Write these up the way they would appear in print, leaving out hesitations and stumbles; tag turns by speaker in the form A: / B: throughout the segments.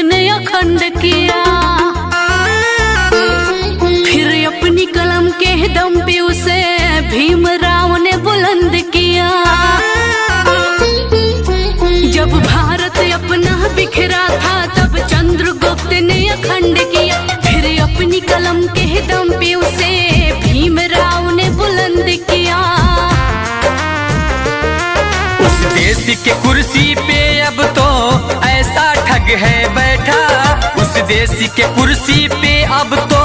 A: ने अखंड किया, फिर अपनी कलम के दम पे उसे भीमराव ने बुलंद किया। जब भारत अपना बिखरा था तब चंद्रगुप्त ने अखंड किया, फिर अपनी कलम के दम पे उसे भीमराव ने बुलंद किया।
B: उस देश के कुर्सी पे अब तो ऐसा ठग है बैठा, उस देश के कुर्सी पे अब तो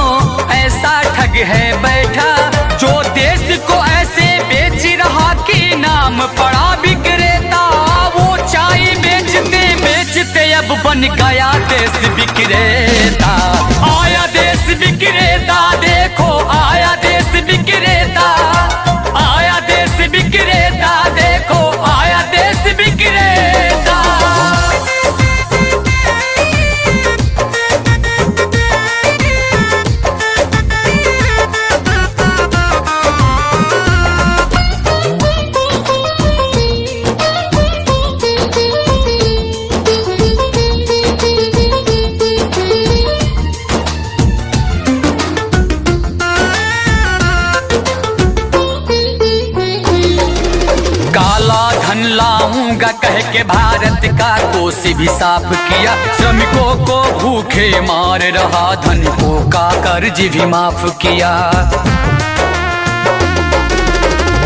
B: ऐसा ठग है बैठा, जो देश को ऐसे बेच रहा कि नाम पड़ा विक्रेता। वो चाय बेचते बेचते अब बन गया देश विक्रेता। आया देश विक्रेता, देखो आया देश विक्रेता, आया देश विक्रेता, देखो आया देश विक्रेता। काला धन लाऊंगा कह के भारत का कोष भी साफ किया, श्रमिकों को भूखे मार रहा, धनिकों का कर्ज भी माफ किया।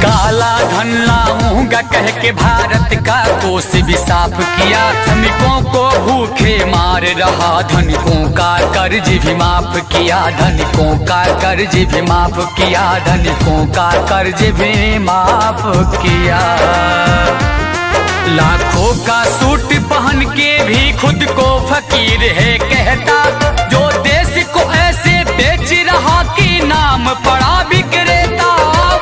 B: काला धन लाऊंगा कह के भारत का कोष भी साफ किया, श्रमिकों को भूखे मार रहा, धनिकों का कर्ज भी माफ किया, धनिकों का कर्ज भी माफ किया, धनिकों का कर्ज भी माफ किया। लाखों का सूट पहन के भी खुद को फकीर है कहता, जो देश को ऐसे बेच रहा कि नाम पड़ा विक्रेता।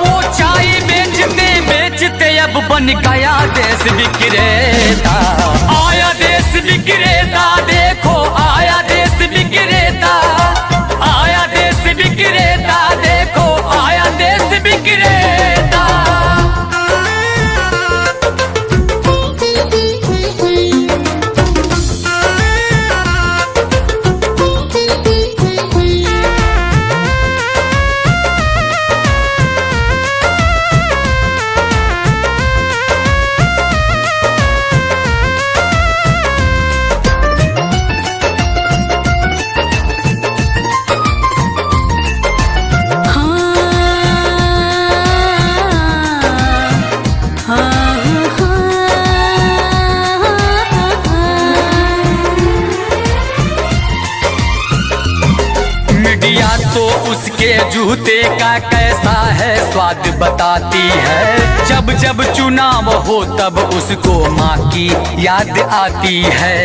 B: वो चाय बेचते बेचते अब बन गया देश विक्रेता। आया देश विक्रेता, देखो आया देश विक्रेता, आया देश विक्रेता, देखो आया देश विक्रेता। तो उसके जूते का कैसा है स्वाद बताती है, जब जब चुनाव हो तब उसको माँ की याद आती है।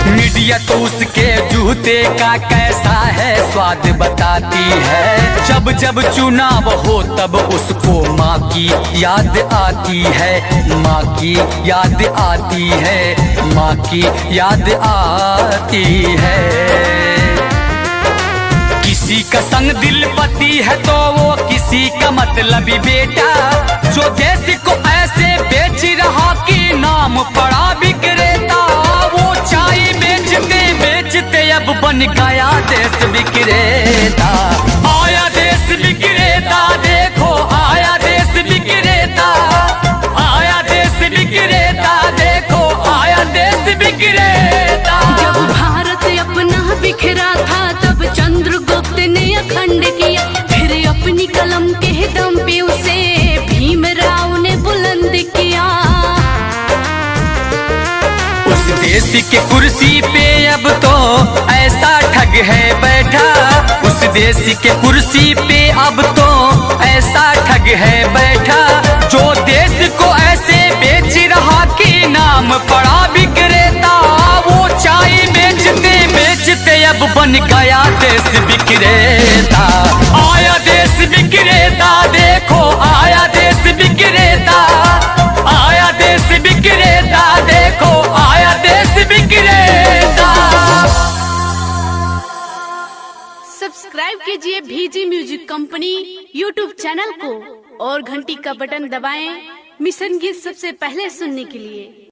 B: मीडिया तो उसके जूते का कैसा है स्वाद बताती है, जब जब चुनाव हो तब उसको माँ की याद आती है, माँ की याद आती है, माँ की याद आती है। किसी का संग दिल पति है तो वो किसी का मतलबी बेटा, जो देश को ऐसे बेच रहा कि नाम पड़ा विक्रेता। वो चाय बेचते बेचते अब बन गया देश विक्रेता। आया देश विक्रेता, देखो आया देश विक्रेता, आया देश विक्रेता, देखो आया देश विक्रेता।
A: जब भारत अपना बिखरा था तब चंद्रगुप्त ने अखंड किया, फिर अपनी कलम के दम पे उसे भीमराव ने बुलंद किया।
B: उस देश के कुर्सी पे अब तो ऐसा ठग है बैठा, उस देश के कुर्सी पे अब तो ऐसा ठग है बैठा, जो देश को ऐसे बेच रहा कि नाम पड़ा विक्रेता। वो चाय बेचते बेचते अब बन गया देश विक्रेता। आया देश विक्रेता, देखो आया देश विक्रेता, आया देश विक्रेता, देखो आया देश विक्रेता।
A: सब्सक्राइब कीजिए VG music company YouTube channel को और घंटी का बटन दबाएं मिशन गीत सबसे पहले सुनने के लिए।